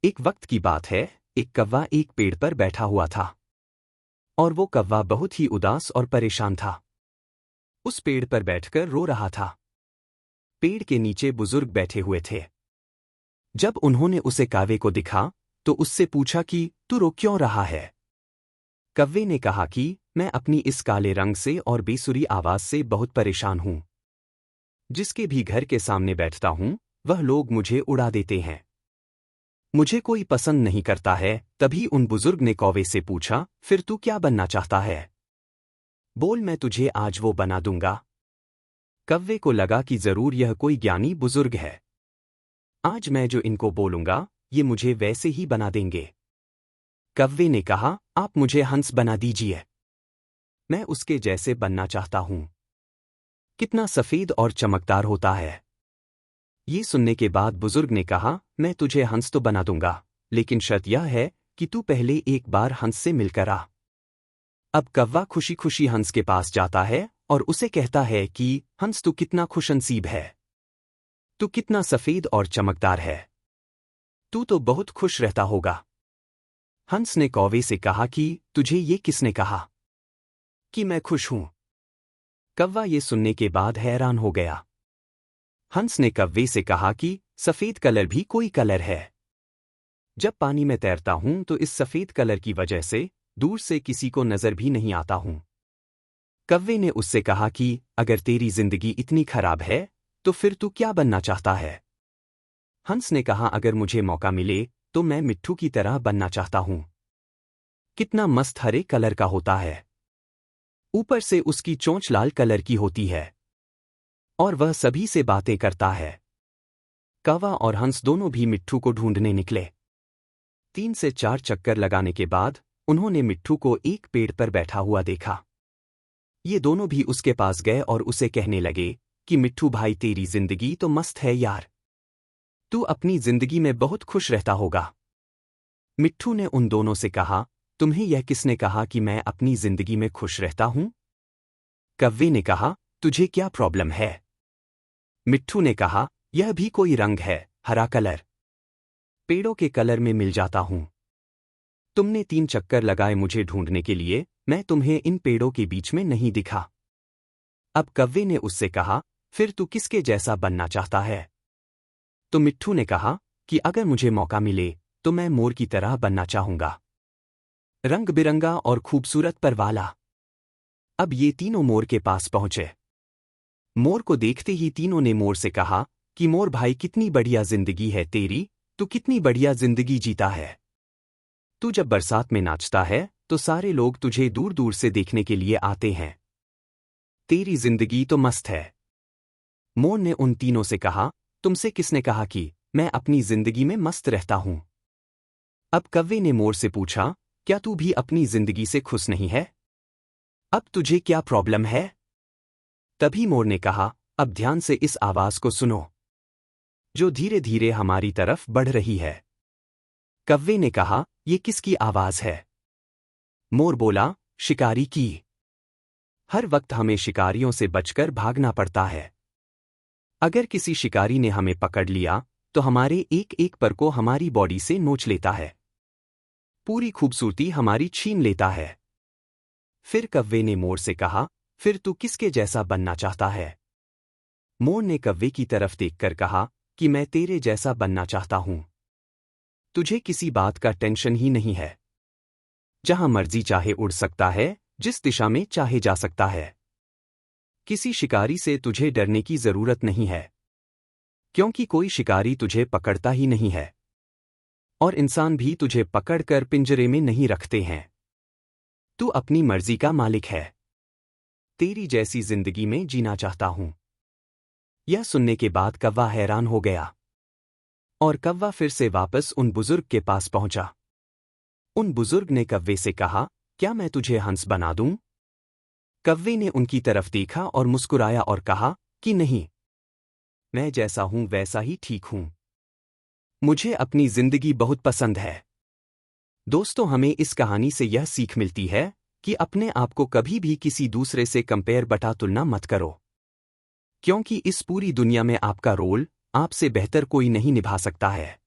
एक वक्त की बात है, एक कौवा एक पेड़ पर बैठा हुआ था और वो कौवा बहुत ही उदास और परेशान था। उस पेड़ पर बैठकर रो रहा था। पेड़ के नीचे बुजुर्ग बैठे हुए थे। जब उन्होंने उसे कौवे को दिखा तो उससे पूछा कि तू रो क्यों रहा है। कौवे ने कहा कि मैं अपनी इस काले रंग से और बेसुरी आवाज से बहुत परेशान हूं। जिसके भी घर के सामने बैठता हूं वह लोग मुझे उड़ा देते हैं। मुझे कोई पसंद नहीं करता है। तभी उन बुजुर्ग ने कौवे से पूछा, फिर तू क्या बनना चाहता है? बोल, मैं तुझे आज वो बना दूंगा। कौवे को लगा कि जरूर यह कोई ज्ञानी बुजुर्ग है। आज मैं जो इनको बोलूंगा ये मुझे वैसे ही बना देंगे। कौवे ने कहा, आप मुझे हंस बना दीजिए। मैं उसके जैसे बनना चाहता हूं। कितना सफेद और चमकदार होता है। ये सुनने के बाद बुजुर्ग ने कहा, मैं तुझे हंस तो बना दूंगा, लेकिन शर्त यह है कि तू पहले एक बार हंस से मिलकर आ। अब कौवा खुशी खुशी हंस के पास जाता है और उसे कहता है कि हंस, तू कितना खुशनसीब है। तू कितना सफेद और चमकदार है। तू तो बहुत खुश रहता होगा। हंस ने कौवे से कहा कि तुझे ये किसने कहा कि मैं खुश हूं? कौवा ये सुनने के बाद हैरान हो गया। हंस ने कौवे से कहा कि सफेद कलर भी कोई कलर है। जब पानी में तैरता हूं तो इस सफेद कलर की वजह से दूर से किसी को नजर भी नहीं आता हूं। कौवे ने उससे कहा कि अगर तेरी जिंदगी इतनी खराब है तो फिर तू क्या बनना चाहता है? हंस ने कहा, अगर मुझे मौका मिले तो मैं मिट्ठू की तरह बनना चाहता हूं। कितना मस्त हरे कलर का होता है। ऊपर से उसकी चोंच लाल कलर की होती है और वह सभी से बातें करता है। कौवा और हंस दोनों भी मिट्ठू को ढूंढने निकले। 3 से 4 चक्कर लगाने के बाद उन्होंने मिट्ठू को एक पेड़ पर बैठा हुआ देखा। ये दोनों भी उसके पास गए और उसे कहने लगे कि मिट्ठू भाई, तेरी जिंदगी तो मस्त है यार। तू अपनी जिंदगी में बहुत खुश रहता होगा। मिट्ठू ने उन दोनों से कहा, तुम्हें यह किसने कहा कि मैं अपनी जिंदगी में खुश रहता हूं? कौवे ने कहा, तुझे क्या प्रॉब्लम है? मिट्ठू ने कहा, यह भी कोई रंग है, हरा कलर। पेड़ों के कलर में मिल जाता हूं। तुमने 3 चक्कर लगाए मुझे ढूंढने के लिए, मैं तुम्हें इन पेड़ों के बीच में नहीं दिखा। अब कौवे ने उससे कहा, फिर तू किसके जैसा बनना चाहता है? तो मिट्ठू ने कहा कि अगर मुझे मौका मिले तो मैं मोर की तरह बनना चाहूंगा, रंग बिरंगा और खूबसूरत पर वाला। अब ये तीनों मोर के पास पहुंचे। मोर को देखते ही तीनों ने मोर से कहा कि मोर भाई, कितनी बढ़िया जिंदगी है तेरी। तू कितनी बढ़िया जिंदगी जीता है। तू जब बरसात में नाचता है तो सारे लोग तुझे दूर दूर से देखने के लिए आते हैं। तेरी जिंदगी तो मस्त है। मोर ने उन तीनों से कहा, तुमसे किसने कहा कि मैं अपनी जिंदगी में मस्त रहता हूं? अब कौवे ने मोर से पूछा, क्या तू भी अपनी जिंदगी से खुश नहीं है? अब तुझे क्या प्रॉब्लम है? तभी मोर ने कहा, अब ध्यान से इस आवाज को सुनो जो धीरे धीरे हमारी तरफ बढ़ रही है। कौवे ने कहा, ये किसकी आवाज है? मोर बोला, शिकारी की। हर वक्त हमें शिकारियों से बचकर भागना पड़ता है। अगर किसी शिकारी ने हमें पकड़ लिया तो हमारे एक एक पर को हमारी बॉडी से नोच लेता है। पूरी खूबसूरती हमारी छीन लेता है। फिर कौवे ने मोर से कहा, फिर तू किसके जैसा बनना चाहता है? मोर ने कौवे की तरफ देखकर कहा कि मैं तेरे जैसा बनना चाहता हूं। तुझे किसी बात का टेंशन ही नहीं है। जहां मर्जी चाहे उड़ सकता है, जिस दिशा में चाहे जा सकता है। किसी शिकारी से तुझे डरने की जरूरत नहीं है, क्योंकि कोई शिकारी तुझे पकड़ता ही नहीं है और इंसान भी तुझे पकड़कर पिंजरे में नहीं रखते हैं। तू अपनी मर्जी का मालिक है। तेरी जैसी जिंदगी में जीना चाहता हूं। यह सुनने के बाद कौवा हैरान हो गया और कौवा फिर से वापस उन बुजुर्ग के पास पहुंचा। उन बुजुर्ग ने कौवे से कहा, क्या मैं तुझे हंस बना दूं? कौवे ने उनकी तरफ देखा और मुस्कुराया और कहा कि नहीं, मैं जैसा हूं वैसा ही ठीक हूं। मुझे अपनी जिंदगी बहुत पसंद है। दोस्तों, हमें इस कहानी से यह सीख मिलती है कि अपने आप को कभी भी किसी दूसरे से कंपेयर बटा तुलना मत करो, क्योंकि इस पूरी दुनिया में आपका रोल आपसे बेहतर कोई नहीं निभा सकता है।